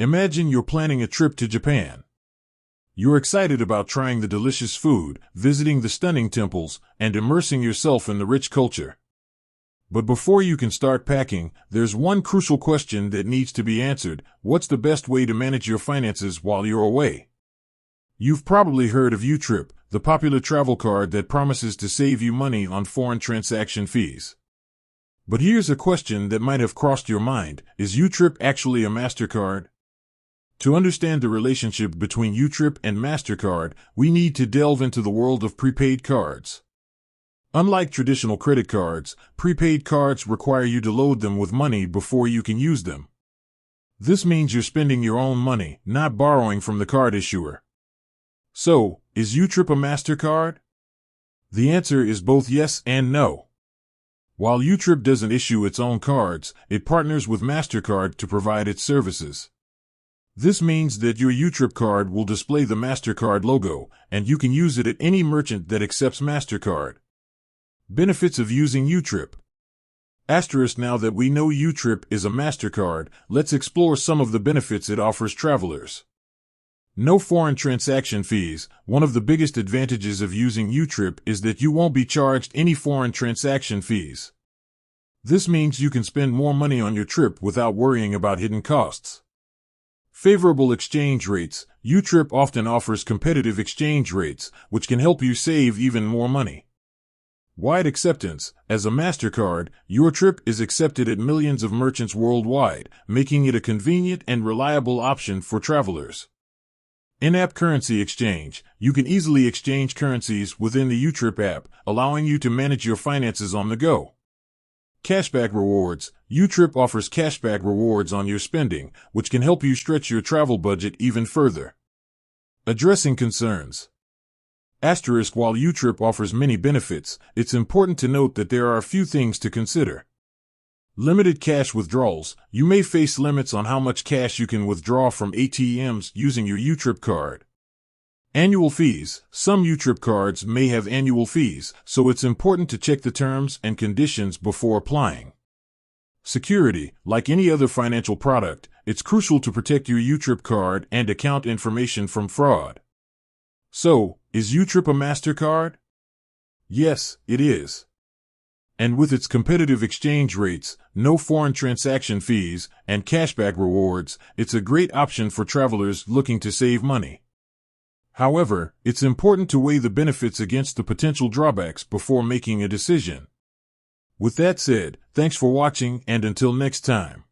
Imagine you're planning a trip to Japan. You're excited about trying the delicious food, visiting the stunning temples, and immersing yourself in the rich culture. But before you can start packing, there's one crucial question that needs to be answered. What's the best way to manage your finances while you're away? You've probably heard of YouTrip, the popular travel card that promises to save you money on foreign transaction fees. But here's a question that might have crossed your mind. Is YouTrip actually a Mastercard? To understand the relationship between YouTrip and Mastercard, we need to delve into the world of prepaid cards. Unlike traditional credit cards, prepaid cards require you to load them with money before you can use them. This means you're spending your own money, not borrowing from the card issuer. So, is YouTrip a Mastercard? The answer is both yes and no. While YouTrip doesn't issue its own cards, it partners with Mastercard to provide its services. This means that your YouTrip card will display the Mastercard logo, and you can use it at any merchant that accepts Mastercard. Benefits of using YouTrip. Asterisk. Now that we know YouTrip is a Mastercard, let's explore some of the benefits it offers travelers. No foreign transaction fees. One of the biggest advantages of using YouTrip is that you won't be charged any foreign transaction fees. This means you can spend more money on your trip without worrying about hidden costs. Favorable exchange rates. YouTrip often offers competitive exchange rates, which can help you save even more money. Wide acceptance. As a Mastercard, YouTrip is accepted at millions of merchants worldwide, making it a convenient and reliable option for travelers. In-app currency exchange. You can easily exchange currencies within the YouTrip app, allowing you to manage your finances on the go. Cashback rewards. YouTrip offers cashback rewards on your spending, which can help you stretch your travel budget even further. Addressing concerns. Asterisk. While YouTrip offers many benefits, it's important to note that there are a few things to consider. Limited cash withdrawals. You may face limits on how much cash you can withdraw from ATMs using your YouTrip card. Annual fees. Some YouTrip cards may have annual fees, so it's important to check the terms and conditions before applying. Security. Like any other financial product, it's crucial to protect your YouTrip card and account information from fraud. So, is YouTrip a Mastercard? Yes, it is. And with its competitive exchange rates, no foreign transaction fees, and cashback rewards, it's a great option for travelers looking to save money. However, it's important to weigh the benefits against the potential drawbacks before making a decision. With that said, thanks for watching, and until next time.